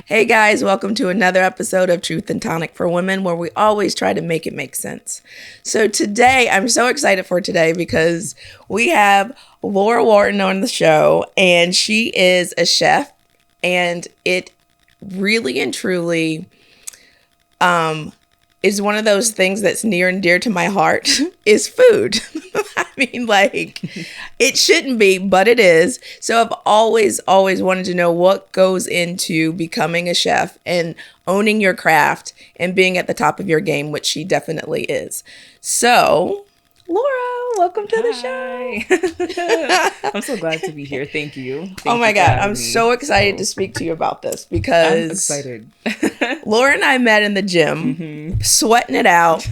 Hey guys, welcome to another episode of Truth and Tonic for Women, where we always try to make it make sense. So today, I'm so excited for today because we have Laura Whalton on the show, and she is a chef, and it really and truly is one of those things that's near and dear to my heart is food. I mean, like, it shouldn't be, but it is. So I've always wanted to know what goes into becoming a chef and owning your craft and being at the top of your game, which she definitely is. So, Laura, welcome to the show. I'm so glad to be here. Thank you. Oh my God. I'm so excited to speak to you about this because I'm excited. Laura and I met in the gym, sweating it out.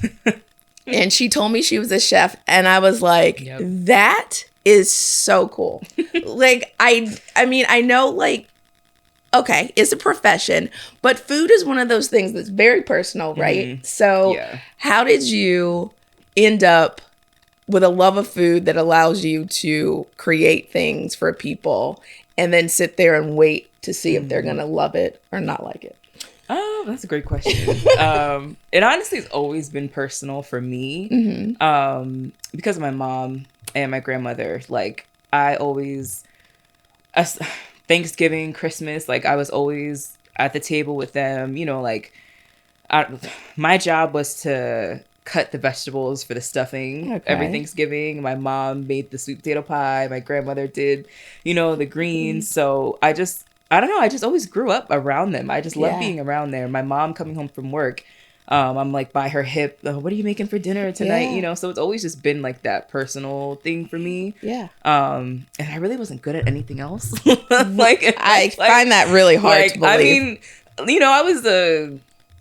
And she told me she was a chef, and I was like, That is so cool. Like, I mean, I know, like, okay, it's a profession, but food is one of those things that's very personal, right? So how did you end up with a love of food that allows you to create things for people and then sit there and wait to see if they're going to love it or not like it? Oh, that's a great question. It honestly has always been personal for me because of my mom and my grandmother. Like, I always, Thanksgiving, Christmas, like, I was always at the table with them. You know, like, my job was to cut the vegetables for the stuffing every Thanksgiving. My mom made the sweet potato pie. My grandmother did, you know, the greens. So I don't know. I just always grew up around them. I just love being around there. My mom coming home from work, I'm like by her hip. What are you making for dinner tonight? You know, so it's always just been like that personal thing for me. Yeah. And I really wasn't good at anything else. I find that really hard to believe. I mean, you know, I was a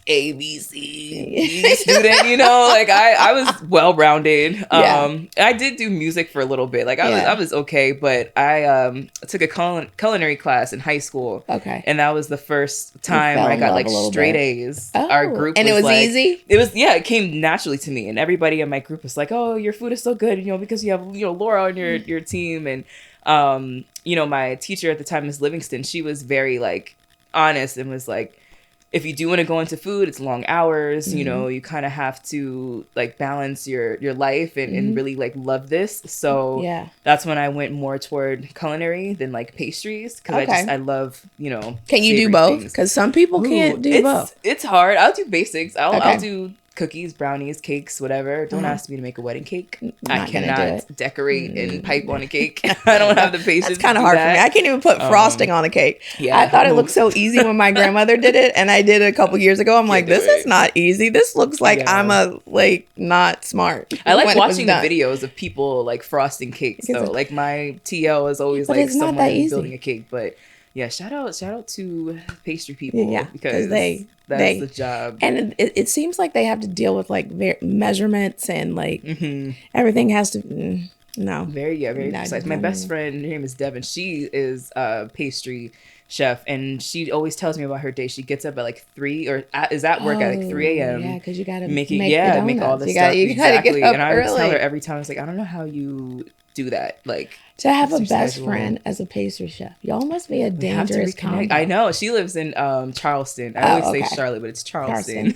ABC student, you know, like I was well-rounded. I did do music for a little bit. Like I was okay, but I took a culinary class in high school. Okay. And that was the first time I got like straight A's. Our group and it was like, easy? It came naturally to me. And everybody in my group was like, "Oh, your food is so good, you know, because you have, you know, Laura on your team." And you know, my teacher at the time, Miss Livingston, she was very like honest and was like, if you do want to go into food, it's long hours, you know, you kind of have to like balance your life and really like love this. So that's when I went more toward culinary than like pastries. Cause I love, you know. Can you do both? Cause some people can't do both. It's hard. I'll do basics. I'll do cookies, brownies, cakes, whatever. Don't ask me to make a wedding cake. I cannot decorate and pipe on a cake. I don't have the patience. It's kind of hard for me. I can't even put frosting on a cake. I thought it looked so easy when my grandmother did it, and I did it a couple years ago. I'm like, this is not easy. This looks like I'm not smart. I like watching the videos of people like frosting cakes though. Like my TL is always like someone building a cake, but yeah, shout out to pastry people because that's the job. And it seems like they have to deal with like measurements and like everything has to very precise. My best friend, her name is Devin. She is a pastry chef, and she always tells me about her day. She gets up at like 3 or is at work at like 3 a.m. Yeah, because you gotta make all this stuff. You gotta get up and I early. tell her every time, I was like, I don't know how you do that. Like, to have a best friend as a pastry chef, y'all must be a dangerous combo. I know. She lives in Charleston. I always say Charlotte, but it's Charleston.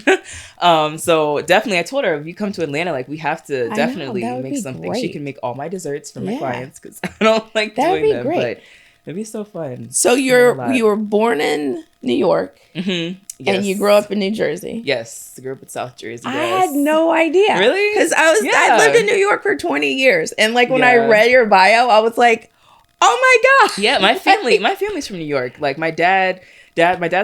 So definitely, I told her, if you come to Atlanta, like, we have to definitely make something. Great. She can make all my desserts for my clients because I don't like doing them. Great. But it'd be so fun. So you were born in New York. Yes. And you grew up in New Jersey. Yes, I grew up in South Jersey. I had no idea. Really? Because I lived in New York for 20 years, and like when I read your bio, I was like, oh my God. Yeah, my family's from New York. Like my dad's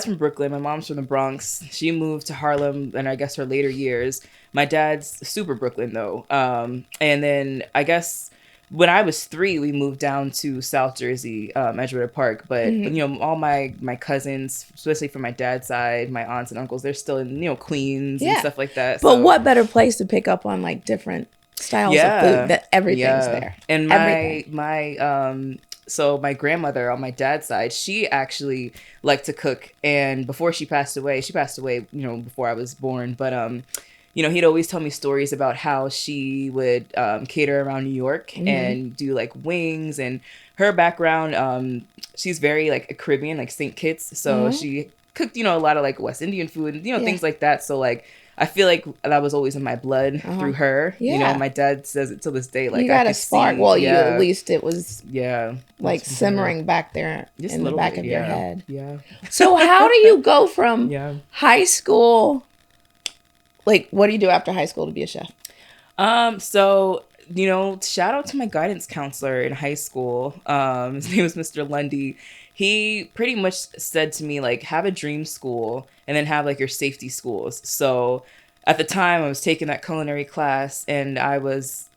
from Brooklyn. My mom's from the Bronx. She moved to Harlem, and I guess her later years. My dad's super Brooklyn though. And then I guess when I was 3, we moved down to South Jersey, Edgewater Park. But you know, all my cousins, especially from my dad's side, my aunts and uncles, they're still in, you know, Queens and stuff like that. But what better place to pick up on like different styles of food that everything's there. And so my grandmother on my dad's side, she actually liked to cook. And before she passed away, you know, before I was born. But you know, he'd always tell me stories about how she would cater around New York and do like wings. And her background, she's very like Caribbean, like St. Kitts. So she cooked, a lot of like West Indian food, and, things like that. So like, I feel like that was always in my blood through her. Yeah. My dad says it till this day. Like, you got a spark. Well, you at least it was like simmering back there just in the back of your head. Yeah. So how do you go from high school? Like, what do you do after high school to be a chef? So, shout out to my guidance counselor in high school. His name was Mr. Lundy. He pretty much said to me, like, have a dream school and then have like your safety schools. So at the time I was taking that culinary class and I was,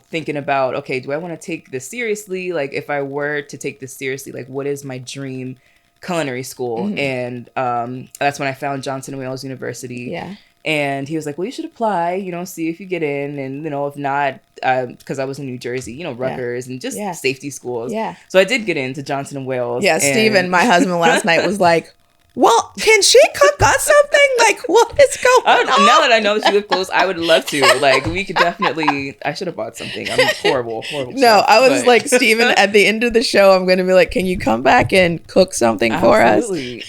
thinking about, okay, do I want to take this seriously? Like, if I were to take this seriously, like, what is my dream culinary school? And that's when I found Johnson & Wales University. Yeah. And he was like, well, you should apply, see if you get in. And, if not, because I was in New Jersey, Rutgers and just safety schools. Yeah. So I did get into Johnson & Wales. Yeah, Steven, my husband last night was like, well, can she cook us something? Like, what is going on? Now that I know that you live close, I would love to. Like, we could definitely, I should have bought something. I'm horrible No, chef, I was like, Steven, at the end of the show, I'm going to be like, can you come back and cook something for us? Absolutely.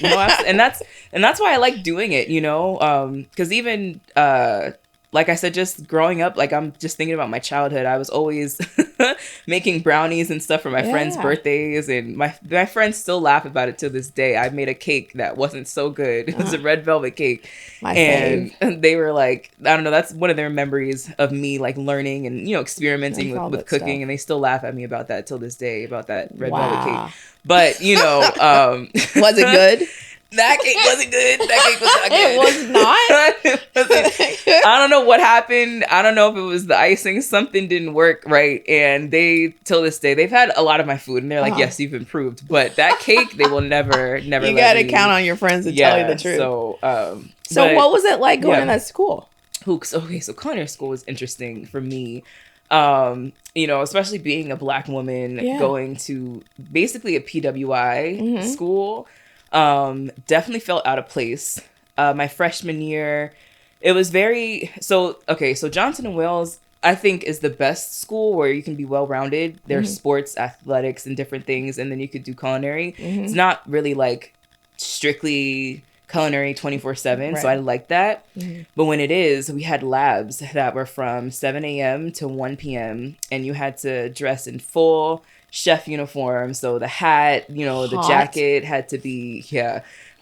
And that's why I like doing it, because even, like I said, just growing up, like I'm just thinking about my childhood. I was always making brownies and stuff for my friends' birthdays, and my friends still laugh about it to this day. I made a cake that wasn't so good. It was a red velvet cake, and they were like, I don't know. That's one of their memories of me like learning and experimenting with cooking, stuff. And they still laugh at me about that till this day about that red velvet cake. But was it good? That cake wasn't good. That cake was not good. It was not? I don't know what happened. I don't know if it was the icing. Something didn't work right. And they, till this day, they've had a lot of my food. And they're like, yes, you've improved. But that cake, they will never You got to count on your friends to tell you the truth. So what was it like going to that school? So culinary school was interesting for me. Especially being a Black woman going to basically a PWI school. Definitely felt out of place. My freshman year, it was so Johnson & Wales, I think, is the best school where you can be well-rounded. There's sports, athletics, and different things, and then you could do culinary. It's not really like strictly culinary 24/7, so I like that. But when it is, we had labs that were from 7 a.m. to 1 p.m. and you had to dress in full chef uniform. So the hat, the jacket had to be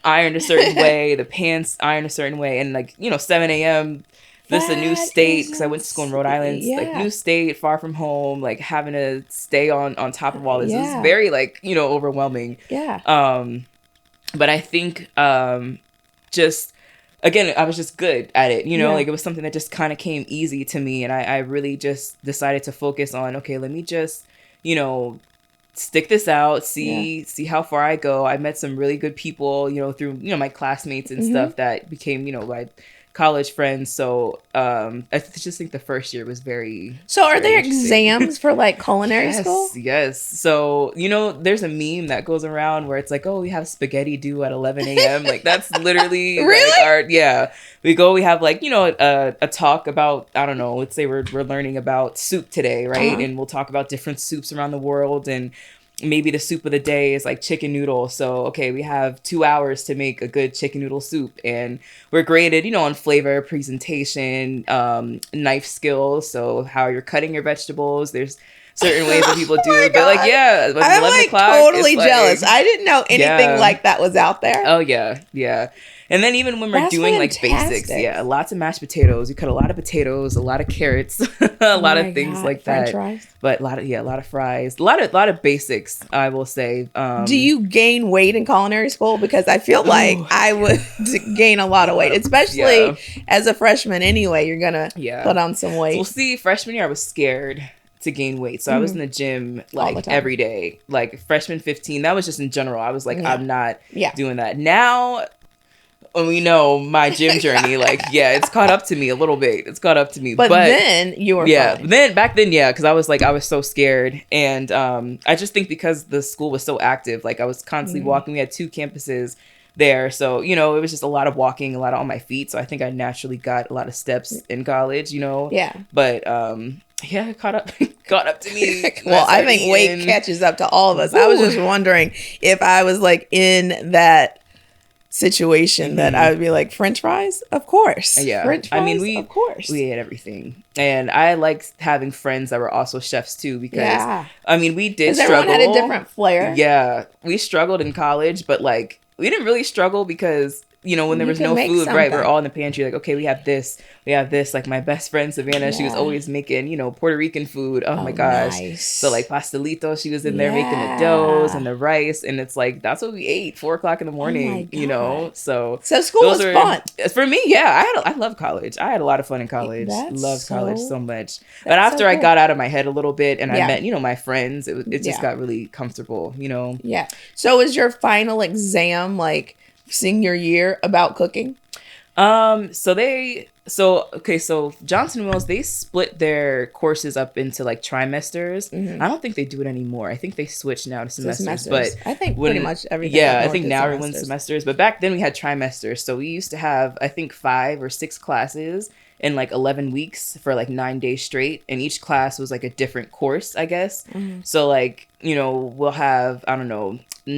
ironed a certain way, the pants ironed a certain way, and 7 a.m. This is a new state because I went to school in Rhode Island. Like new state, far from home, like having to stay on top of all this. It was very overwhelming. But I think just again, I was just good at it, it was something that just kind of came easy to me, and I really just decided to focus on, okay, let me just stick this out, see how far I go. I met some really good people, through, my classmates and stuff that became, my college friends. So I just think the first year was very are there exams for like culinary school? Yes. So, there's a meme that goes around where it's like, oh, we have spaghetti due at 11 a.m. Like that's literally really? We have like, a talk about, I don't know, let's say we're learning about soup today, right? And we'll talk about different soups around the world, and maybe the soup of the day is like chicken noodle. So, okay, we have 2 hours to make a good chicken noodle soup, and we're graded, on flavor, presentation, knife skills. So how you're cutting your vegetables. There's certain ways that people do it. But like, I'm 11 o'clock, totally jealous. I didn't know anything like that was out there. Oh yeah. Yeah. And then even when we're doing fantastic. Like basics, lots of mashed potatoes. You cut a lot of potatoes, a lot of carrots, a lot of things like that. French fries. But a lot of fries, a lot of basics, I will say. Do you gain weight in culinary school? Because I feel like I would gain a lot of weight, especially as a freshman. Anyway, you're gonna put on some weight. Well, see, freshman year I was scared to gain weight, so I was in the gym like every day. Like freshman 15, that was just in general. I was like, I'm not doing that now. When we know my gym journey, it's caught up to me a little bit. It's caught up to me. But then you were fine. Then back then, because I was so scared. And I just think because the school was so active, like I was constantly walking. We had 2 campuses there. So, it was just a lot of walking, a lot on my feet. So I think I naturally got a lot of steps in college, Yeah. But Yeah, caught up to me. Well, I think weight catches up to all of us. Ooh. I was just wondering if I was like in that situation that I would be like, French fries? Of course. Yeah. French fries? I mean, of course. We ate everything. And I liked having friends that were also chefs too, because I mean, we did struggle. Everyone had a different flair. Yeah. We struggled in college, but like we didn't really struggle because, you know, when there was no food, something. Right? We're all in the pantry, like, okay, we have this. Like my best friend Savannah, she was always making, you know, Puerto Rican food. Oh my gosh. Nice. So like pastelito, she was in there making the doughs and the rice, and it's like that's what we ate 4 o'clock in the morning. You know, so school was fun for me. Yeah, I love college. I had a lot of fun in college. Loved college so much. But after I got out of my head a little bit and I met, you know, my friends, it just got really comfortable. You know. Yeah. So is your final exam like senior year about cooking? So Johnson Wales, they split their courses up into like trimesters. I don't think they do it anymore. I think they switch now to semesters. But I think pretty much everything. Yeah, I think now everyone's semesters. But back then we had trimesters. So we used to have, I think, 5 or 6 classes in like 11 weeks for like 9 days straight. And each class was like a different course, I guess. So like, you know, we'll have, I don't know, a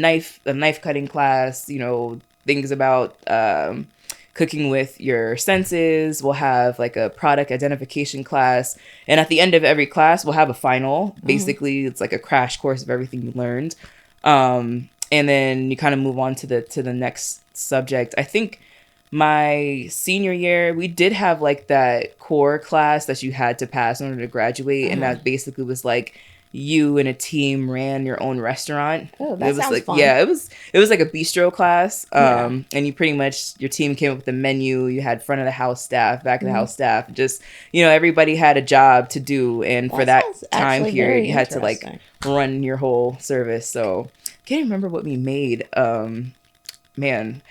knife cutting class, you know, things about cooking with your senses. We'll have like a product identification class, and at the end of every class we'll have a final. Basically it's like a crash course of everything you learned, and then you kind of move on to the next subject. I think my senior year we did have like that core class that you had to pass in order to graduate, and that basically was like you and a team ran your own restaurant. Oh, that sounds like fun. Yeah, it was like a bistro class. And you pretty much, your team came up with the menu. You had front of the house staff, back of the house staff. Just, you know, everybody had a job to do, and for that time period, you had to like run your whole service. So can't remember what we made. Man,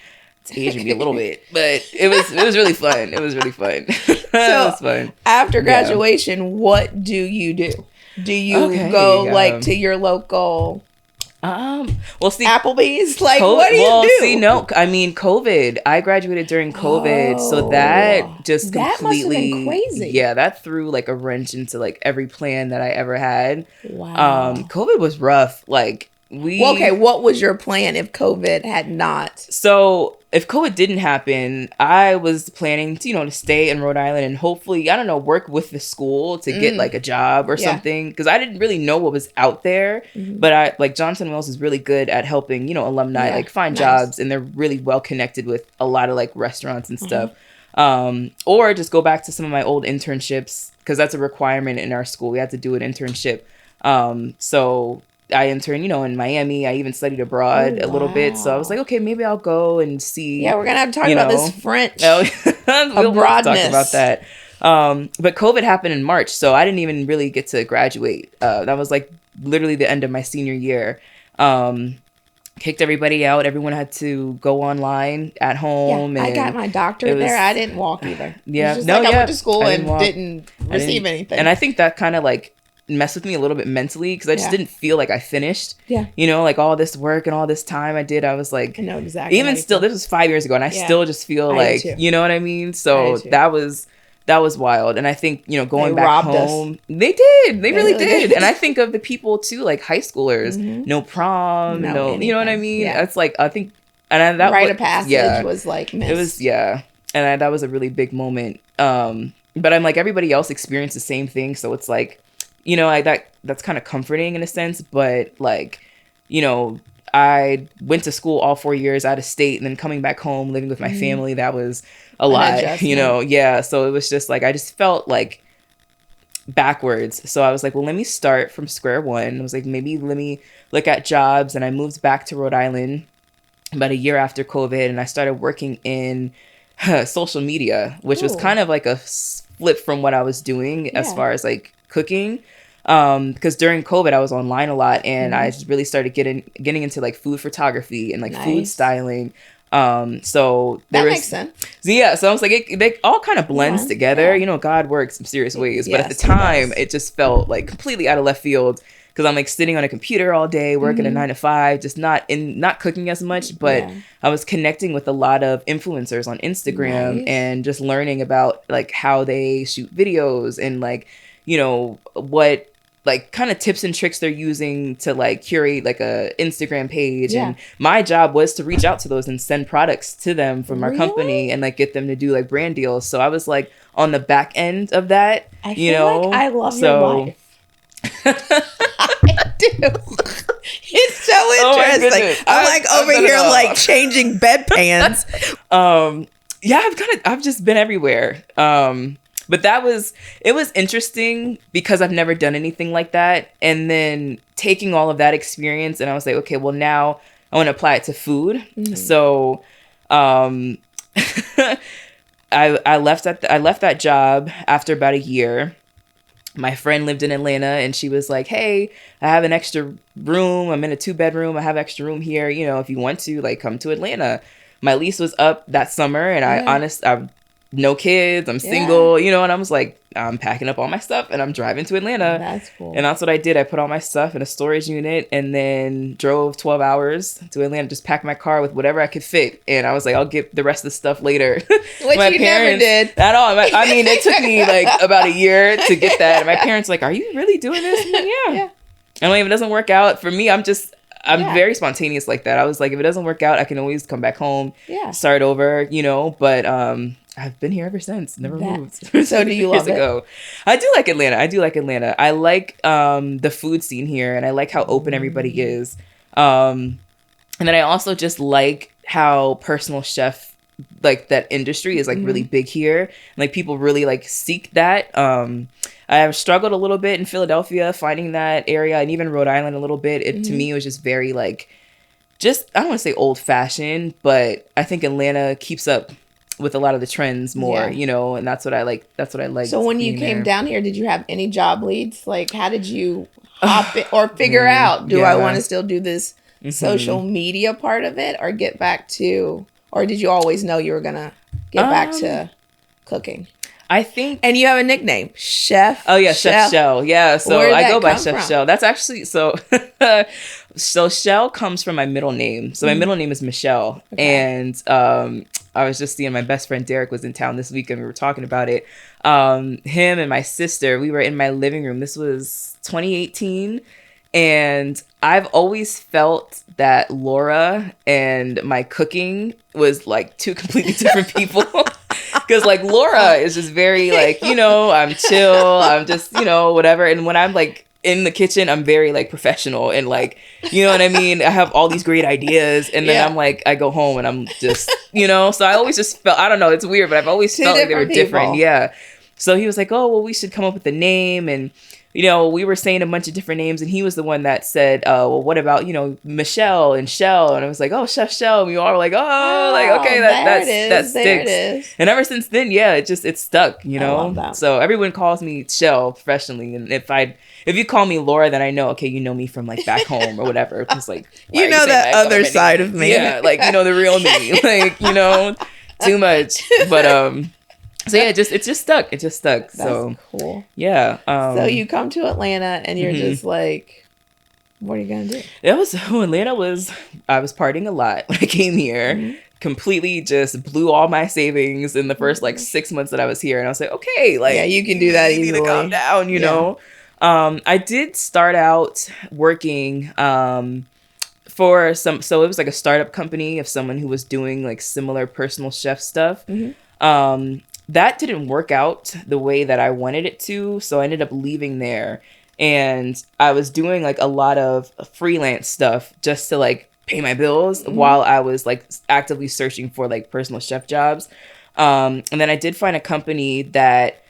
it's aging me a little bit, but it was really fun. It was really fun. It was fun. After graduation, what do you do? Do you go like to your local well, see, Applebee's? Like, what do you do? See, no, I mean, COVID. I graduated during COVID, so that just completely must have been crazy. Yeah, that threw like a wrench into like every plan that I ever had. Wow. COVID was rough. Like what was your plan if COVID had not? So if COVID didn't happen, I was planning to, you know, to stay in Rhode Island and hopefully, I don't know, work with the school to get like a job or something. Because I didn't really know what was out there. But like Johnson Wales is really good at helping, you know, alumni like find jobs, and they're really well connected with a lot of like restaurants and stuff. Or just go back to some of my old internships, because that's a requirement in our school. We had to do an internship. So I interned, you know, in Miami. I even studied abroad a little bit. So I was like, okay, maybe I'll go and see. Yeah, we're going to have to talk about this French we'll abroadness. Talk about that. But COVID happened in March, so I didn't even really get to graduate. That was like literally the end of my senior year. Kicked everybody out. Everyone had to go online at home. Yeah, I got my doctorate there. I didn't walk either. Yeah. I went to school and didn't receive anything. And I think that kind of like messed with me a little bit mentally, because I just didn't feel like I finished. Yeah. You know, like all this work and all this time I did, I was like, I know exactly. Even still, this was 5 years ago, and I still just feel like, you know what I mean? So that was wild. And I think, you know, going back home, they really did. And I think of the people too, like high schoolers, no prom, no you know what I mean? Yeah. It's like, I think, and that rite of passage was like missed. It was, and that was a really big moment. But I'm like, everybody else experienced the same thing, so it's like, you know, that's kind of comforting in a sense. But like, you know, I went to school all 4 years out of state, and then coming back home, living with my family, that was a lot, you know? Yeah. So it was just like, I just felt like backwards. So I was like, well, let me start from square one. I was like, maybe let me look at jobs. And I moved back to Rhode Island about a year after COVID, and I started working in social media, which was kind of like a flip from what I was doing as far as like cooking. Because during COVID I was online a lot, and I just really started getting into like food photography and like food styling. So there makes sense. So yeah, so I was like, they all kind of blends together. You know, God works in serious ways, but at the time it just felt like completely out of left field, because I'm like sitting on a computer all day, working a 9 to 5, just not cooking as much, but I was connecting with a lot of influencers on Instagram and just learning about like how they shoot videos and like, what like kind of tips and tricks they're using to like curate like a Instagram page. And my job was to reach out to those and send products to them from our company and like get them to do like brand deals. So I was like on the back end of that. I feel like I love your life. I do. It's so interesting. I'm like over here like changing bedpans. I've just been everywhere. But it was interesting because I've never done anything like that. And then taking all of that experience and I was like, okay, well now I want to apply it to food. Mm-hmm. So, I left that job after about a year. My friend lived in Atlanta and she was like, hey, I have an extra room. I'm in a 2-bedroom. I have extra room here. If you want to like come to Atlanta. My lease was up that summer and I'm no kids, I'm single, and I was like, I'm packing up all my stuff and I'm driving to Atlanta. That's cool. And that's what I did. I put all my stuff in a storage unit and then drove 12 hours to Atlanta, just packed my car with whatever I could fit. And I was like, I'll get the rest of the stuff later. Which you never did. At all. I mean, it took me like about a year to get that. And my parents were like, are you really doing this? I'm like, yeah. And like, if it doesn't work out for me, I'm very spontaneous like that. I was like, if it doesn't work out, I can always come back home, start over, but I've been here ever since. Never moved. So do you love it? Ago. I do like Atlanta. I like the food scene here, and I like how open everybody is. And then I also just like how personal chef, like that industry is like really big here. Like people really like seek that. I have struggled a little bit in Philadelphia finding that area, and even Rhode Island a little bit. To me, it was just very like, I don't want to say old fashioned, but I think Atlanta keeps up with a lot of the trends more, and that's what I like. So when you came down here, did you have any job leads? Like, how did you hop it or figure out, do I want to still do this social media part of it or get back to, or did you always know you were going to get back to cooking? I think. And you have a nickname, Chef. Oh yeah, Chef Shell. Yeah, so I go by Chef Shell. That's actually, so Shell comes from my middle name. So my middle name is Michelle. Okay. And I was just seeing my best friend Derek was in town this week and we were talking about it. Him and my sister, we were in my living room. This was 2018. And I've always felt that Laura and my cooking was like two completely different people. Because like Laura is just very like, I'm chill. I'm just, whatever. And when I'm like in the kitchen, I'm very like professional and like, you know what I mean? I have all these great ideas. And then I'm like, I go home and I'm just, so I always just felt, I don't know, it's weird, but I've always felt like they were different. Yeah. So he was like, oh, well, we should come up with a name. And, we were saying a bunch of different names and he was the one that said, well, what about, Michelle and Shell? And I was like, oh, Chef Shell. And we all were like, like, okay, that sticks. And ever since then, it stuck, I love that. So everyone calls me Shell professionally. And if you call me Laura, then I know, okay, you know me from like back home or whatever. It's like, that other side of me. Yeah. Like, the real me, like, too much. But, so yeah, it just stuck. That's so cool. Yeah. So you come to Atlanta and you're just like, what are you gonna do? Atlanta was. I was partying a lot when I came here. Completely just blew all my savings in the first like 6 months that I was here, and I was like, okay, like you can do that easily. Need to calm down, you know. I did start out working for some. So it was like a startup company of someone who was doing like similar personal chef stuff. That didn't work out the way that I wanted it to. So I ended up leaving there and I was doing like a lot of freelance stuff just to like pay my bills while I was like actively searching for like personal chef jobs. And then I did find a company that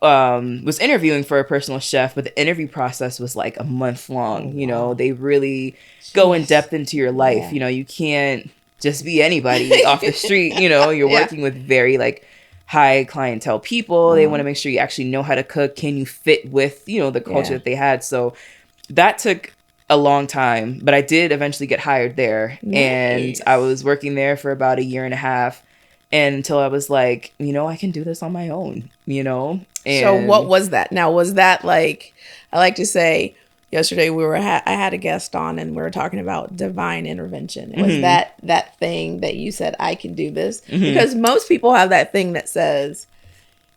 was interviewing for a personal chef, but the interview process was like a month long. They really go in depth into your life. You can't just be anybody off the street. You're working with very like high clientele people. They want to make sure you actually know how to cook. Can you fit with, the culture that they had? So that took a long time, but I did eventually get hired there. Nice. And I was working there for about a year and a half and until I was like, I can do this on my own, And so what was that? Now, was that like, I like to say, yesterday I had a guest on and we were talking about divine intervention. Was that thing that you said, I can do this? Because most people have that thing that says,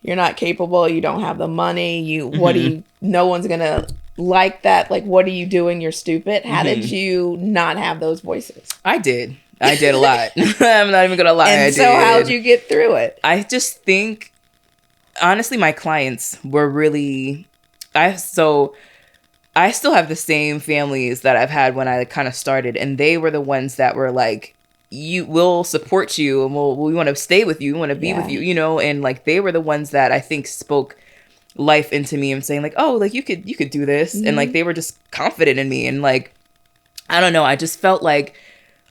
you're not capable, you don't have the money, what do you, no one's gonna like that, like, what are you doing, you're stupid. How did you not have those voices? I did a lot. I'm not even gonna lie. And so how'd you get through it? I just think, honestly, my clients were really, I still have the same families that I've had when I kind of started, and they were the ones that were like, we'll support you, and we want to stay with you, we want to be with you, you know, and like they were the ones that I think spoke life into me and saying like, oh, like you could do this, and like they were just confident in me, and like, I don't know, I just felt like,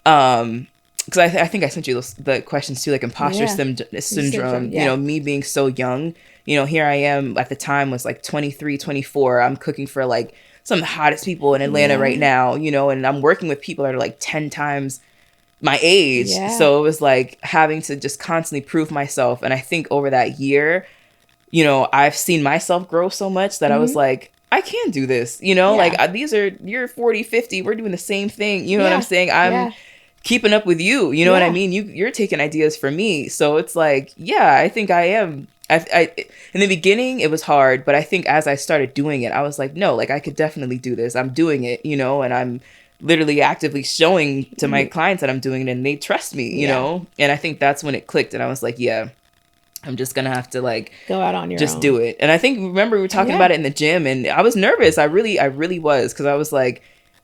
because I think I sent you the questions too, like imposter syndrome, you know, me being so young, you know, here I am at the time was like 23, 24, I'm cooking for like some of the hottest people in Atlanta right now, you know, and I'm working with people that are like 10 times my age. So it was like having to just constantly prove myself. And I think over that year, you know, I've seen myself grow so much that I was like, I can do this, you know, like you're 40, 50, we're doing the same thing. You know what I'm saying? I'm keeping up with you. You know what I mean? You're taking ideas from me. So it's like, I think I am. I in the beginning, it was hard, but I think as I started doing it, I was like, no, like I could definitely do this. I'm doing it, you know, and I'm literally actively showing to my clients that I'm doing it, and they trust me, you know? And I think that's when it clicked, and I was like, I'm just gonna have to like go out on your just own. Do it. And I think, remember we were talking about it in the gym, and I was nervous. I really was, because I was like,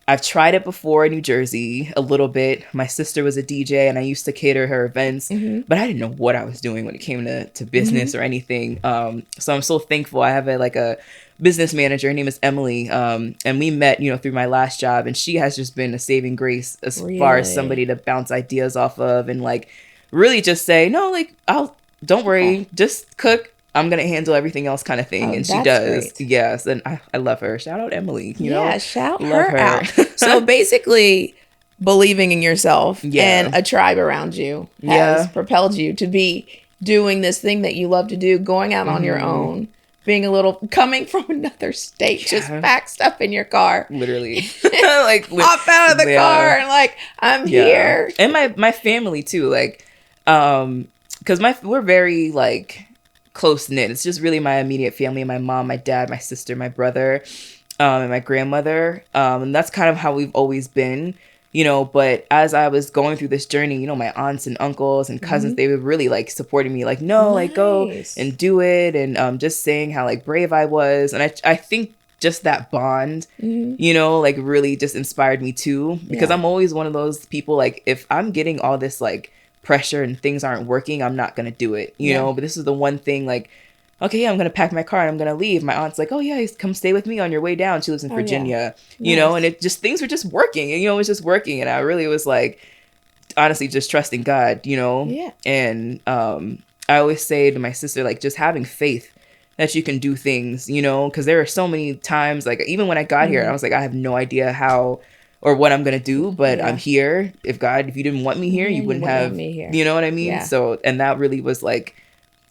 I've tried it before in New Jersey a little bit. My sister was a DJ, and I used to cater her events, but I didn't know what I was doing when it came to business or anything. So I'm so thankful. I have a business manager. Her name is Emily. And we met, you know, through my last job, and she has just been a saving grace as far as somebody to bounce ideas off of, and like really just say, no, like, don't worry, just cook. I'm going to handle everything else kind of thing. And she does. Great. Yes. And I love her. Shout out Emily. You know? Shout her out. So basically, believing in yourself and a tribe around you has propelled you to be doing this thing that you love to do, going out on your own, coming from another state, just pack stuff in your car. Literally. Like, hop out of the car and like, I'm here. And my family too. Like, because we're very like close knit. It's just really my immediate family, my mom, my dad, my sister, my brother, and my grandmother. And that's kind of how we've always been, you know. But as I was going through this journey, you know, my aunts and uncles and cousins, they were really like supporting me, like, no, like go and do it. And just saying how like brave I was. And I think just that bond, you know, like really just inspired me too, because I'm always one of those people, like if I'm getting all this like pressure and things aren't working, I'm not gonna do it, you know. But this is the one thing, like, okay, I'm gonna pack my car and I'm gonna leave. My aunt's like, oh yeah, come stay with me on your way down. She lives in Virginia, you know. And it just, things were just working, and you know, it was just working, and I really was like, honestly, just trusting God, you know. And I always say to my sister, like, just having faith that you can do things, you know, because there are so many times, like even when I got here, I was like, I have no idea how or what I'm going to do, but I'm here. If you didn't want me here, you wouldn't have me here. You know what I mean? So, and that really was like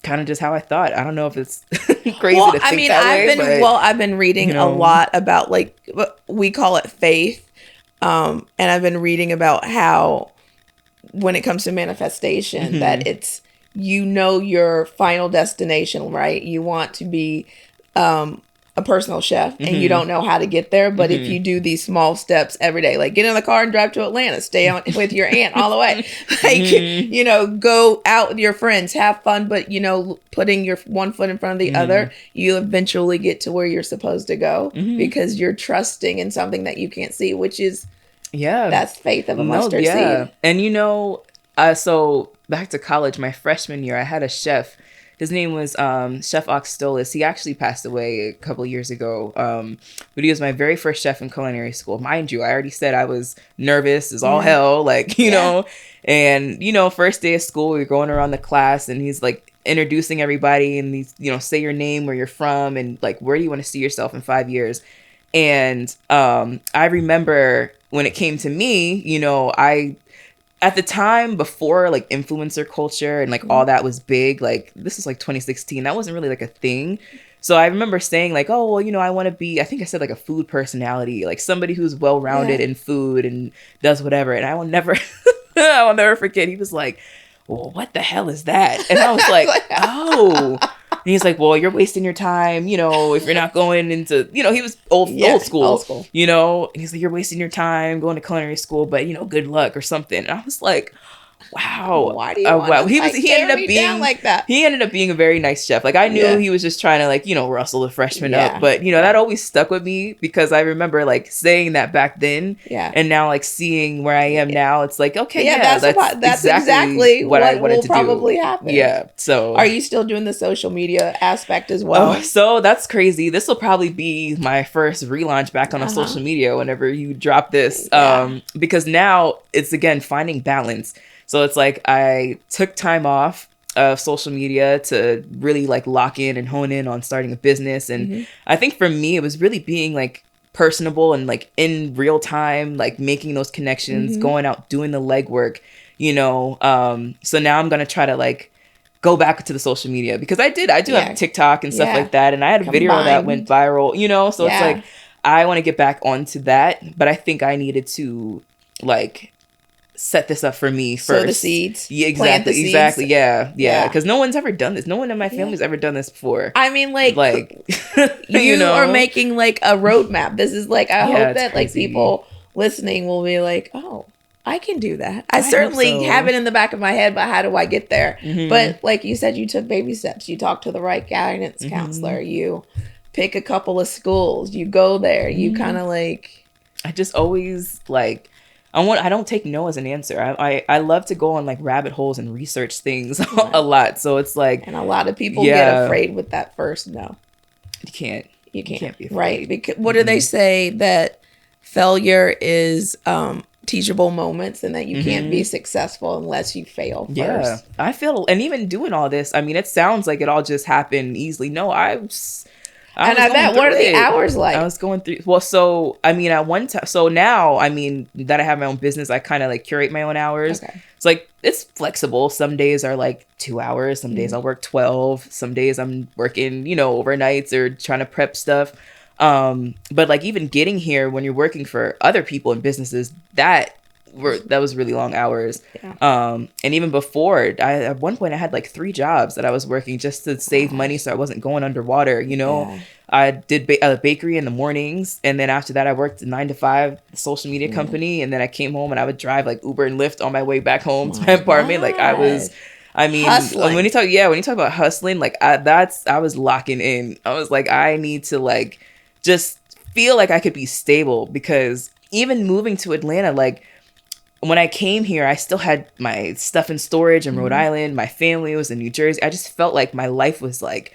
kind of just how I thought. I don't know if it's crazy to think that way. I've been reading a lot about, like, we call it faith. And I've been reading about how when it comes to manifestation, that it's, you know, your final destination, right? You want to be a personal chef, and you don't know how to get there. But if you do these small steps every day, like get in the car and drive to Atlanta, stay on with your aunt all the way, like, you know, go out with your friends, have fun, but, you know, putting your one foot in front of the other, you eventually get to where you're supposed to go, because you're trusting in something that you can't see, which is, that's faith of a mustard seed. And, you know, so back to college, my freshman year, I had a chef. His name was Chef Oxtolis. He actually passed away a couple of years ago. But he was my very first chef in culinary school. Mind you, I already said I was nervous as all hell, like, you know. And, you know, first day of school, we were going around the class, and he's like introducing everybody, and he's, you know, say your name, where you're from, and like, where do you want to see yourself in 5 years? And I remember when it came to me, you know, at the time, before like influencer culture and like all that was big, like this was like 2016, that wasn't really like a thing. So I remember saying like, oh, well, you know, I want to be, I think I said like a food personality, like somebody who's well-rounded in food and does whatever. And I will never, I will never forget. He was like, well, what the hell is that? And I was like, oh, he's like, well, you're wasting your time, you know, if you're not going into, you know, he was old school, you know, and he's like, you're wasting your time going to culinary school, but, you know, good luck or something. And I was like, wow. Why do you want to he ended up being like that? He ended up being a very nice chef. Like, I knew he was just trying to, like, you know, rustle the freshmen up. But, you know, that always stuck with me because I remember, like, saying that back then. Yeah. And now, like, seeing where I am now, it's like, okay, that's exactly what I wanted to probably happen. Yeah. So are you still doing the social media aspect as well? Oh, so that's crazy. This will probably be my first relaunch back on social media whenever you drop this. Because now it's, again, finding balance. So it's like I took time off of social media to really like lock in and hone in on starting a business. And I think for me, it was really being like personable and like in real time, like making those connections, going out, doing the legwork, you know. So now I'm going to try to like go back to the social media because I do have TikTok and stuff like that. And I had a video that went viral, you know, so it's like I want to get back onto that. But I think I needed to like set this up for me first. Sow the seeds. Yeah, exactly. Yeah. Because no one's ever done this. No one in my family's ever done this before. I mean, like you know? Are making like a roadmap. This is like, I hope that like people listening will be like, oh, I can do that. I certainly have it in the back of my head, but how do I get there? But like you said, you took baby steps. You talked to the right guidance counselor. You pick a couple of schools. You go there. You kind of like. I just always like. I don't take no as an answer. I love to go on like rabbit holes and research things a lot. So it's like, and a lot of people get afraid with that first no. You can't be afraid. Right? Because what do they say that failure is teachable moments, and that you can't be successful unless you fail first. Yeah, I feel, and even doing all this, I mean, it sounds like it all just happened easily. No, I bet, what are the hours like? I was going through, well, so, I mean, at one time, so now, I mean, that I have my own business, I kind of like curate my own hours. Okay. It's like, it's flexible. Some days are like 2 hours. Some days I'll work 12. Some days I'm working, you know, overnights or trying to prep stuff. But like even getting here when you're working for other people and businesses, that was really long hours. Yeah. And even before, at one point I had like 3 jobs that I was working just to save money so I wasn't going underwater, you know. Yeah. I did a bakery in the mornings, and then after that I worked 9 to 5 social media company, and then I came home and I would drive like Uber and Lyft on my way back home to my apartment. Like I mean, hustling. when you talk about hustling, like I was locking in. I was like, I need to like just feel like I could be stable, because even moving to Atlanta, like when I came here, I still had my stuff in storage in Rhode Island. My family was in New Jersey. I just felt like my life was like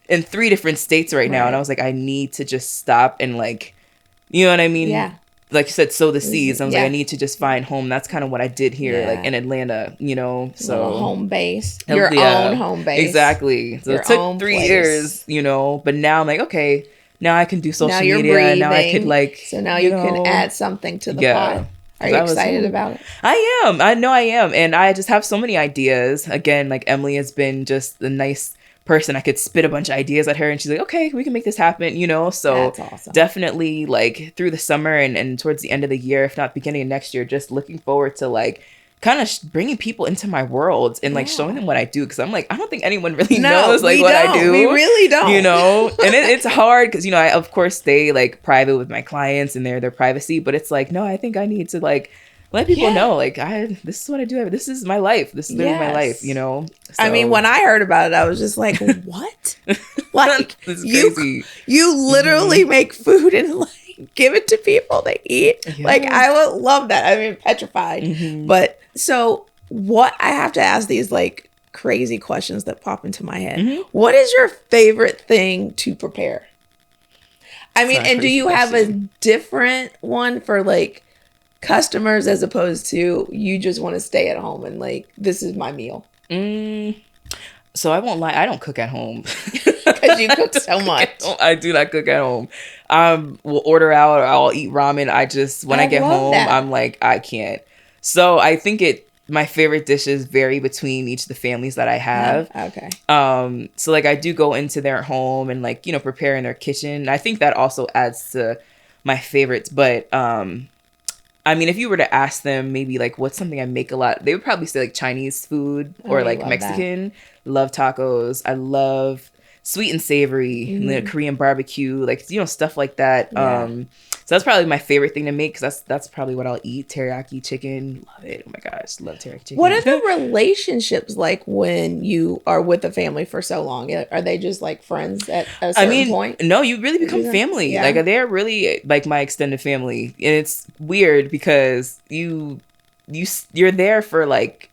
in 3 different states right now. And I was like, I need to just stop and like, you know what I mean? Yeah. Like you said, sow the seeds. I was like, I need to just find home. That's kind of what I did here, like in Atlanta, you know. So home base, your own home base. Exactly. So it took 3 years, you know, but now I'm like, okay, now I can do social media. Breathing. Now I could like, so now you can add something to the pot. Are you excited about it? I am. I know I am. And I just have so many ideas. Again, like Emily has been just a nice person. I could spit a bunch of ideas at her and she's like, okay, we can make this happen, you know? So that's awesome. Definitely like through the summer and towards the end of the year, if not beginning of next year, just looking forward to like kind of bringing people into my world and like showing them what I do. Cause I'm like, I don't think anyone really knows like what I do. We really don't. You know? And it's hard because, you know, I of course stay like private with my clients and their privacy, but it's like, no, I think I need to like let people know like this is what I do. This is my life. This is literally my life, you know? So. I mean, when I heard about it, I was just like, what? Like this is crazy. You literally make food and like give it to people to eat. Yeah. Like I would love that. I mean, petrified. But so what I have to ask these like crazy questions that pop into my head. What is your favorite thing to prepare? I mean, and do you have a different one for like customers as opposed to you just want to stay at home and like, this is my meal? So I won't lie, I don't cook at home. Because you cook so much. I do not cook at home. We'll order out or I'll eat ramen. When I get home, I'm like, I can't. So I think my favorite dishes vary between each of the families that I have. Okay. So like I do go into their home and like, you know, prepare in their kitchen. I think that also adds to my favorites. But I mean, if you were to ask them maybe like what's something I make a lot, they would probably say like Chinese food or like Mexican. Love tacos. I love sweet and savory, the Korean barbecue, like, you know, stuff like that. So that's probably my favorite thing to make, because that's probably what I'll eat. Teriyaki chicken, love it. Oh my gosh, love teriyaki chicken. What are the relationships like when you are with a family for so long? Are they just like friends at a certain point? No, you really become family. Yeah. Like, they're really like my extended family, and it's weird because you're there for like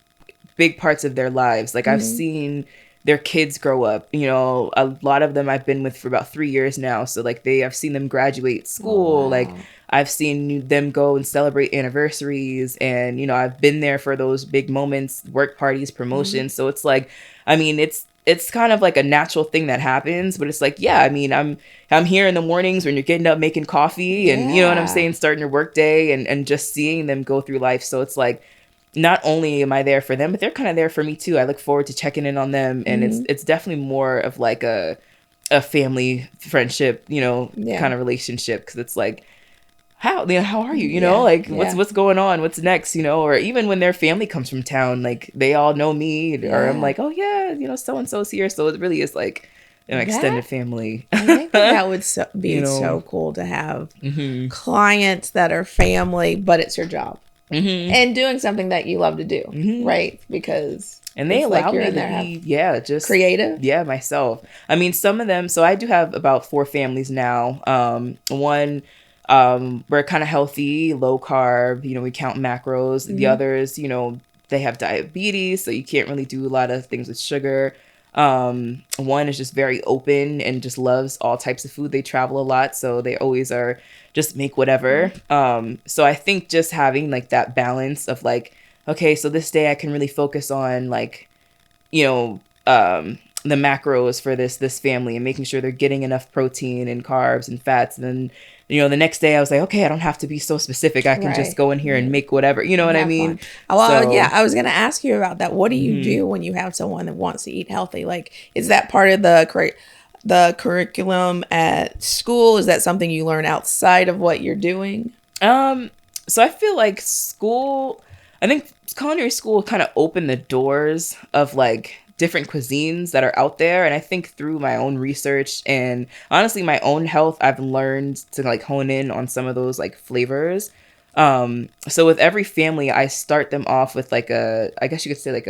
big parts of their lives. Like, I've seen their kids grow up, you know, a lot of them I've been with for about 3 years now. So like I've seen them graduate school. Oh, wow. Like, I've seen them go and celebrate anniversaries, and, you know, I've been there for those big moments, work parties, promotions. So it's like, I mean, it's kind of like a natural thing that happens, but it's like, yeah, I mean, I'm here in the mornings when you're getting up making coffee, and you know what I'm saying, starting your work day, and just seeing them go through life. So it's like, not only am I there for them, but they're kind of there for me too. I look forward to checking in on them, and it's definitely more of like a family friendship, you know, kind of relationship, because it's like, how are you, you know, like what's going on, what's next, you know, or even when their family comes from town, like they all know me, or I'm like, oh yeah, you know, so and so's here, so it really is like an extended family. I think that would be you know, so cool to have clients that are family, but it's your job. And doing something that you love to do, right? Because they allow me to be, just creative. Yeah, myself. I mean, some of them. So I do have about 4 families now. One, we're kind of healthy, low carb. You know, we count macros. The others, you know, they have diabetes, so you can't really do a lot of things with sugar. One is just very open and just loves all types of food. They travel a lot, so they always are just make whatever. So I think just having like that balance of like, okay, so this day I can really focus on like, you know, the macros for this family, and making sure they're getting enough protein and carbs and fats. And then, you know, the next day I was like, okay, I don't have to be so specific. I can just go in here and make whatever, you know what I mean? Well, so, yeah, I was going to ask you about that. What do you do when you have someone that wants to eat healthy? Like, is that part of the curriculum at school? Is that something you learn outside of what you're doing? So I feel like I think culinary school kind of opened the doors of like different cuisines that are out there. And I think through my own research and honestly my own health, I've learned to like hone in on some of those like flavors. So with every family, I start them off with like I guess you could say like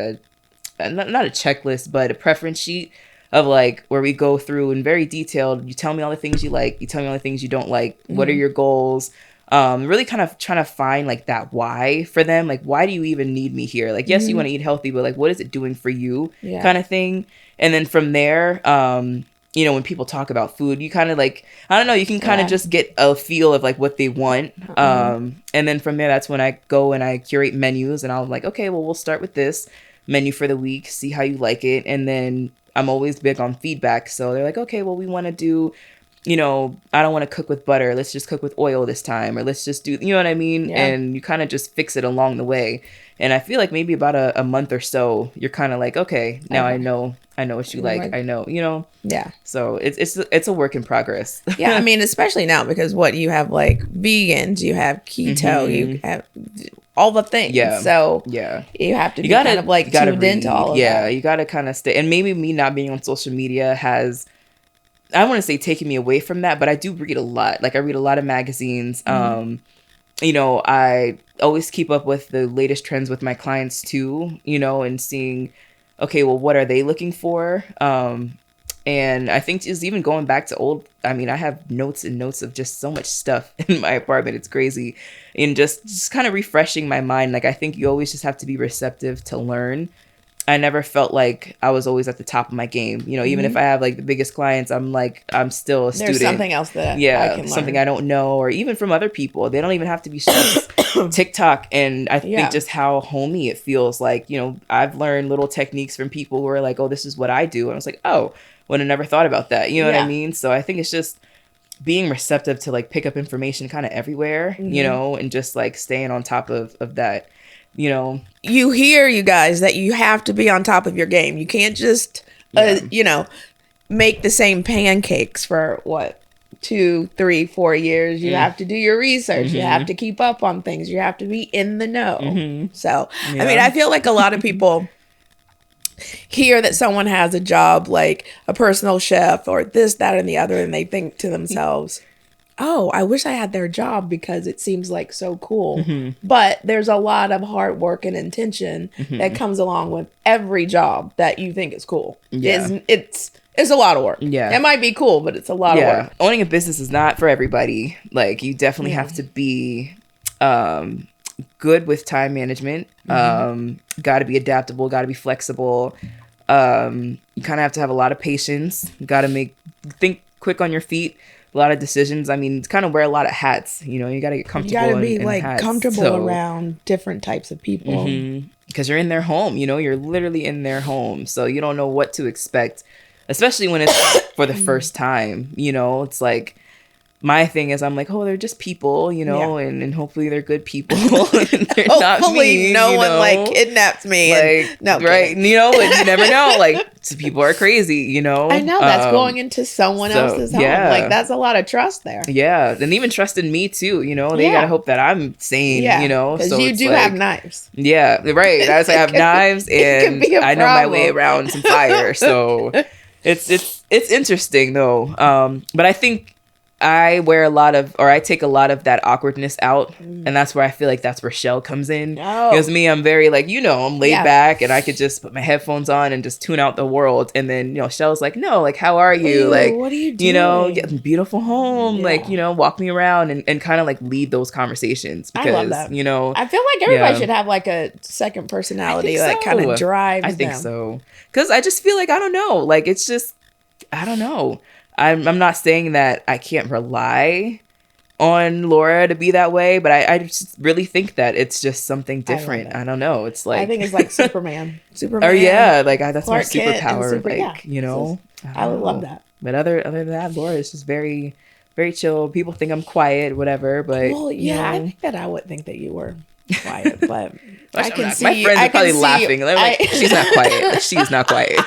not a checklist, but a preference sheet of like where we go through in very detailed. You tell me all the things you like. You tell me all the things you don't like. What are your goals? Really kind of trying to find like that why for them. Like, why do you even need me here? Like, yes, you want to eat healthy, but like, what is it doing for you? Kind of thing. And then from there, you know, when people talk about food, you kind of like, I don't know, you can kind of just get a feel of like what they want. And then from there, that's when I go and I curate menus, and I'm like, okay, well, we'll start with this menu for the week, see how you like it. And then I'm always big on feedback. So they're like, okay, well, we want to do, you know, I don't want to cook with butter. Let's just cook with oil this time. Or let's just do, you know what I mean? Yeah. And you kind of just fix it along the way. And I feel like maybe about a month or so, you're kind of like, okay, now I know what you like. I know, you know? Yeah. So it's a work in progress. Yeah. I mean, especially now, because you have like vegans, you have keto, you have all the things. Yeah. So you have to be kind of like tuned into all of that. Yeah. You got to kind of stay. And maybe me not being on social media has, I don't want to say taking me away from that, but I do read a lot. Like I read a lot of magazines. You know, I always keep up with the latest trends with my clients too, you know, and seeing, okay, well, what are they looking for? And I think just even going back to I have notes and notes of just so much stuff in my apartment. It's crazy. And just kind of refreshing my mind. Like, I think you always just have to be receptive to learn. I never felt like I was always at the top of my game. You know, even if I have like the biggest clients, I'm still a student. There's something else that I can learn. Something I don't know, or even from other people. They don't even have to be chefs. TikTok, and I think just how homey it feels. Like, you know, I've learned little techniques from people who are like, oh, this is what I do. And I was like, oh, would have never thought about that. You know what I mean? So I think it's just being receptive to like pick up information kind of everywhere, you know, and just like staying on top of that. You know, you hear, you guys, that you have to be on top of your game. You can't just, you know, make the same pancakes for 2, 3, 4 years. You have to do your research. You have to keep up on things. You have to be in the know. So, I mean, I feel like a lot of people hear that someone has a job like a personal chef or this, that, and the other, and they think to themselves, oh, I wish I had their job because it seems like so cool. But there's a lot of hard work and intention that comes along with every job that you think is cool. Yeah. It's a lot of work. Yeah. It might be cool, but it's a lot of work. Owning a business is not for everybody. Like, you definitely have to be good with time management. Got to be adaptable, got to be flexible. You kind of have to have a lot of patience. Got to think quick on your feet. A lot of decisions. I mean, kind of wear a lot of hats. You know, you got to get comfortable. You got to be in hats. comfortable around different types of people. Because you're in their home. You know, you're literally in their home. So you don't know what to expect, especially when it's for the first time. You know, it's like, my thing is, I'm like, oh, they're just people, you know, and hopefully they're good people. And they're not mean, no one like kidnaps me. Like, no, right? And, you know, and you never know. Like, some people are crazy, you know. I know that's going into someone else's home. Yeah. Like, that's a lot of trust there. Yeah, and even trust in me too. You know, they gotta hope that I'm sane. You know, because you do have knives. Yeah, right. I have knives, and I know my way around some fire. So it's interesting though. But I think I take a lot of that awkwardness out, and that's where I feel like that's where Shell comes in. Because me, I'm very like, you know, I'm laid back, and I could just put my headphones on and just tune out the world. And then, you know, Shell's like, no, like, how are you? Ew, like, what are you doing? You know, beautiful home, like, you know, walk me around and kind of like lead those conversations. Because, I love that. You know, I feel like everybody should have like a second personality that kind of drives them. I think so. Because I just feel like, I don't know, like, it's just, I don't know. I'm not saying that I can't rely on Laura to be that way, but I just really think that it's just something different. I don't know. It's like, I think it's like Superman. Or like that's Clark my superpower. Kent You know, I would love that. But other than that, Laura is just very, very chill. People think I'm quiet, whatever. But I think that I would think that you were quiet, but I can see my friends are probably laughing. They're like, she's not quiet. She's not quiet.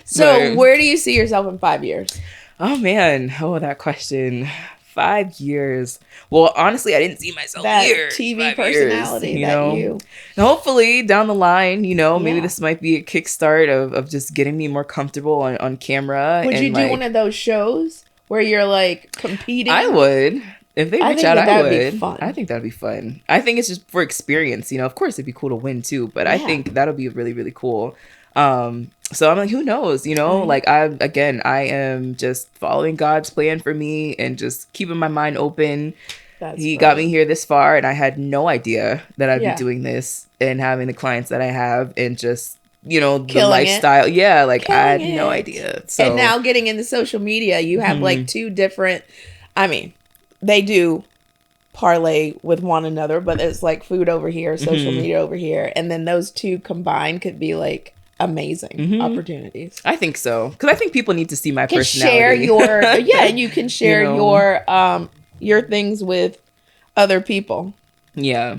So where do you see yourself in 5 years? Oh man. Oh, that question. 5 years. Well, honestly, I didn't see myself that here. TV personality years, you. And hopefully down the line, you know, maybe this might be a kickstart of just getting me more comfortable on camera. Would you do one of those shows where you're like competing? I would. If they reach out, I would. Be fun. I think that'd be fun. I think it's just for experience, you know. Of course, it'd be cool to win too, but I think that'll be really, really cool. So I'm like, who knows, you know, like I am just following God's plan for me and just keeping my mind open. He got me here this far, and I had no idea that I'd be doing this and having the clients that I have and just, you know, the lifestyle. Yeah. Like I had no idea. So, and now getting into social media, you have like two different, I mean, they do parlay with one another, but it's like food over here, social media over here. And then those two combined could be like amazing opportunities. I think so, because I think people need to see my personality. Share your and you can share your things with other people. Yeah,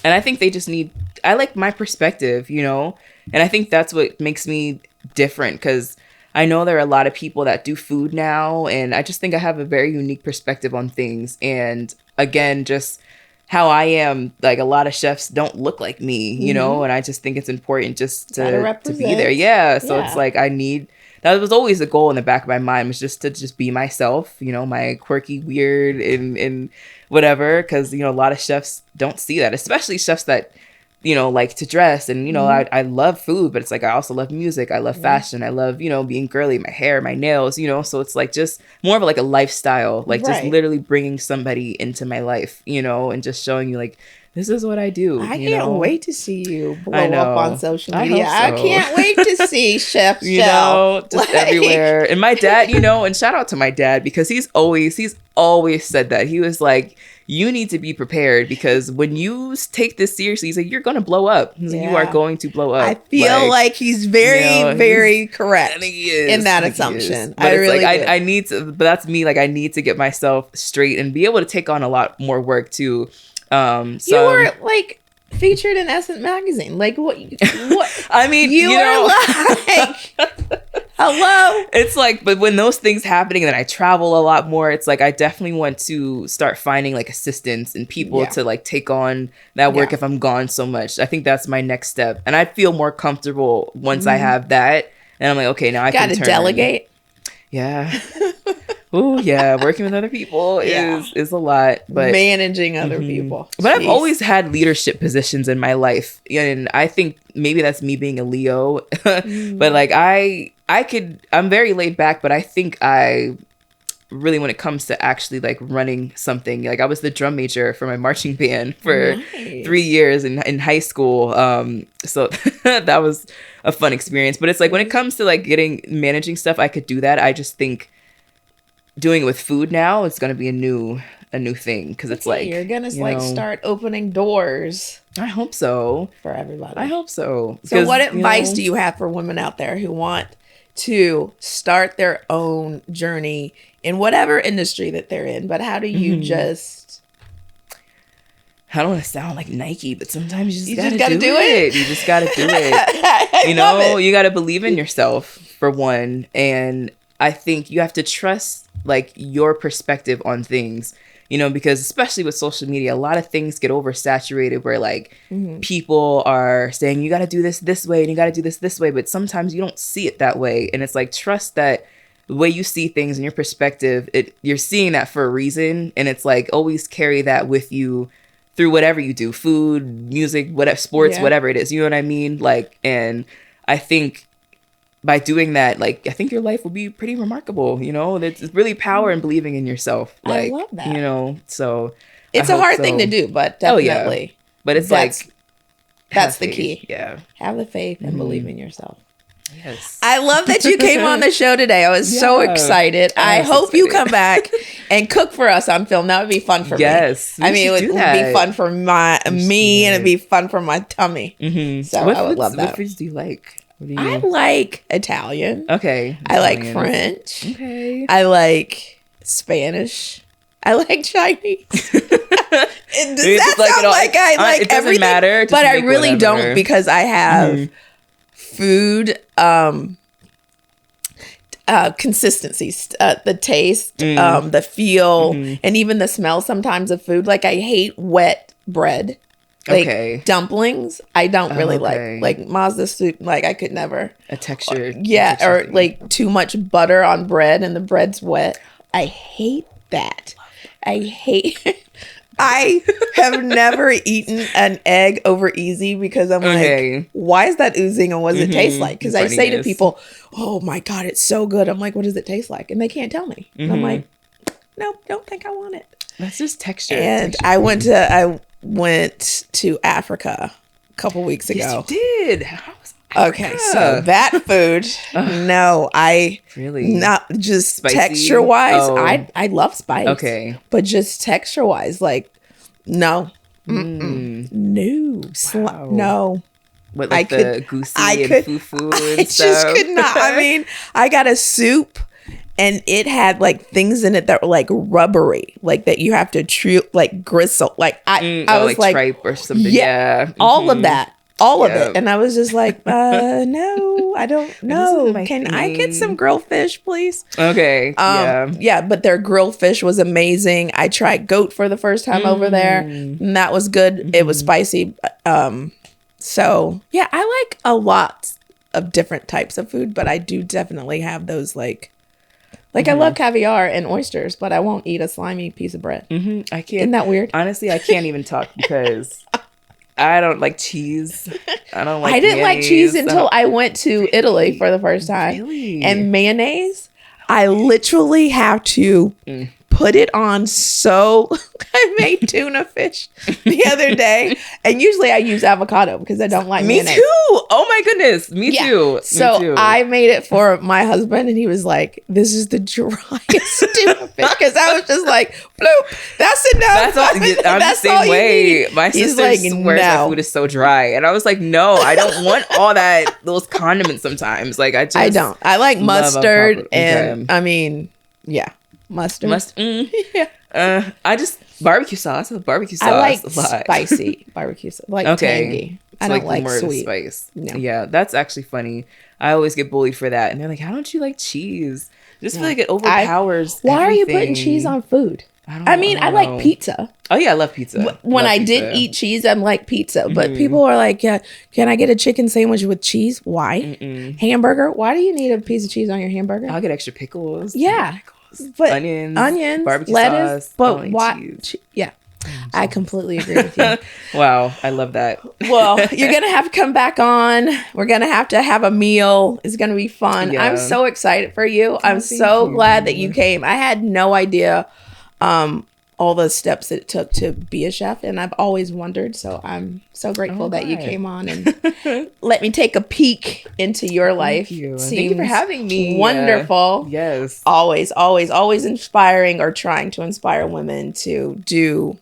and I think they just need. I like my perspective, you know, and I think that's what makes me different, because I know there are a lot of people that do food now, and I just think I have a very unique perspective on things. And again, just how I am, like a lot of chefs don't look like me, you know, and I just think it's important just to be there. Yeah. So it's like that was always the goal in the back of my mind, was just to just be myself, you know, my quirky, weird and whatever. Because, you know, a lot of chefs don't see that, especially chefs that, you know, like to dress. And, you know, I love food, but it's like I also love music. I love fashion. I love, you know, being girly, my hair, my nails, you know. So it's like just more of like a lifestyle, like just literally bringing somebody into my life, you know, and just showing you like, this is what I do. I can't wait to see you blow up on social media. I can't wait to see Chef you know, just everywhere. And my dad, you know, and shout out to my dad, because he's always said that. He was like, you need to be prepared, because when you take this seriously, he's like, you're going to blow up. He's like, you are going to blow up. I feel like he's very, very correct in that assumption. But I really like, I need to, but that's me. Like, I need to get myself straight and be able to take on a lot more work too. So you were like featured in Essence magazine. Like what I mean, you were like Hello. It's like, but when those things happening and then I travel a lot more, it's like I definitely want to start finding like assistants and people to like take on that work if I'm gone so much. I think that's my next step. And I feel more comfortable once I have that. And I'm like, okay, now I can turn. Delegate. Yeah. Oh yeah, working with other people is a lot, but managing other people. But I've always had leadership positions in my life, and I think maybe that's me being a Leo. But like I'm very laid back, but I think I really, when it comes to actually like running something, like I was the drum major for my marching band for 3 years in high school. So that was a fun experience. But it's like when it comes to like managing stuff, I could do that. I just think doing it with food now, it's going to be a new thing, because it's like you're gonna start opening doors. I hope so for everybody. I hope so. So what advice do you have for women out there who want to start their own journey in whatever industry that they're in? But how do you just... I don't want to sound like Nike, but sometimes you just gotta do it. You just gotta do it. You gotta believe in yourself, for one. And I think you have to trust like your perspective on things, because especially with social media, a lot of things get oversaturated where like people are saying you got to do this way and you got to do this way. But sometimes you don't see it that way. And it's like, trust that the way you see things and your perspective, you're seeing that for a reason. And it's like, always carry that with you through whatever you do, food, music, whatever, sports, whatever it is, you know what I mean? Like, and I think by doing that, like, I think your life will be pretty remarkable. There's really power in believing in yourself. Like, I love that. So it's a hard thing to do, but definitely. But it's that's the key. Yeah. Have the faith and believe in yourself. Yes. I love that you came on the show today. I was so excited. I hope you come back and cook for us on film. That would be fun for me. Yes. I mean, it would be fun for me and it'd be fun for my tummy. So I would love that. What foods do you like? I like Italian. Okay. I like French. Okay. I like Spanish. I like Chinese. Does that sound like I like it doesn't everything? matter. But I really don't, because I have food consistencies, the taste, the feel, and even the smell sometimes of food. Like, I hate wet bread. Like dumplings, I don't really like Mazda soup. Like, I could never. A texture. Or like too much butter on bread and the bread's wet. I hate that. I have never eaten an egg over easy, because I'm like, why is that oozing and what does it taste like? Because I say to people, oh my God, it's so good. I'm like, what does it taste like? And they can't tell me. And I'm like, no, don't think I want it. That's just texture. And I went to Africa a couple weeks ago. Yes, you did. Okay, so that food, no, I really not just texture wise. I love spice. Okay, but just texture wise, like no, no, no. What, like the goosey and fufu and I stuff? just could not. I mean, I got a soup, and it had like things in it that were like rubbery, like that you have to chew, like gristle. Like I was like tripe or something. Yeah, all of that. All of it. And I was just like, no, I don't know. Can I get some grilled fish, please? Okay. Yeah, but their grilled fish was amazing. I tried goat for the first time over there, and that was good. It was spicy. So, yeah, I like a lot of different types of food, but I do definitely have those like I love caviar and oysters, but I won't eat a slimy piece of bread. I can't. Isn't that weird? Honestly, I can't even talk because I don't like cheese. I didn't like cheese until I went to Italy for the first time. Really? And mayonnaise, I literally have to put it on. So I made tuna fish the other day, and usually I use avocado because I don't like mayonnaise. Me too. Oh my goodness. Me too. So I made it for my husband, and he was like, "This is the driest tuna fish," because I was just like, "Bloop, that's enough." I'm the same way. My sister swears my food is so dry, and I was like, "No, I don't want all that. Those condiments sometimes. Like I don't. I like mustard, and I mean, yeah." Mustard. Yeah. I just barbecue sauce. I like a lot. Spicy barbecue sauce, like tangy. I don't like more sweet. Spice. No. Yeah, that's actually funny. I always get bullied for that, and they're like, "How don't you like cheese?" I just feel like it overpowers. Why everything. are you putting cheese on food? I mean, I like pizza. Oh yeah, I love pizza. When I did eat cheese, I'm like pizza. But people are like, yeah, can I get a chicken sandwich with cheese? Why? Hamburger? Why do you need a piece of cheese on your hamburger? I'll get extra pickles. Yeah. But onions, barbecue lettuce. sauce. But why? Yeah. I completely agree with you. Wow, I love that. Well, you're going to have to come back on. We're going to have a meal. It's going to be fun. Yeah. I'm so excited for you. I'm so glad that you came. I had no idea all the steps it took to be a chef, and I've always wondered. So I'm so grateful that you came on and let me take a peek into your life. Thank you for having me. Wonderful. Yes. Always inspiring, or trying to inspire women to do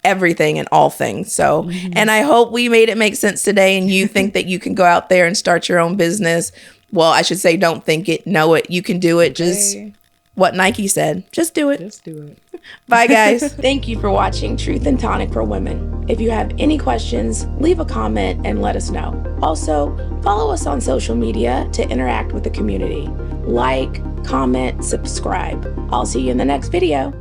everything and all things. So, and I hope we made it make sense today, and you think that you can go out there and start your own business. Well, I should say, don't think it, know it. You can do it. Just what Nike said. Just do it. Just do it. Bye, guys. Thank you for watching Truth and Tonic for Women. If you have any questions, leave a comment and let us know. Also, follow us on social media to interact with the community. Like, comment, subscribe. I'll see you in the next video.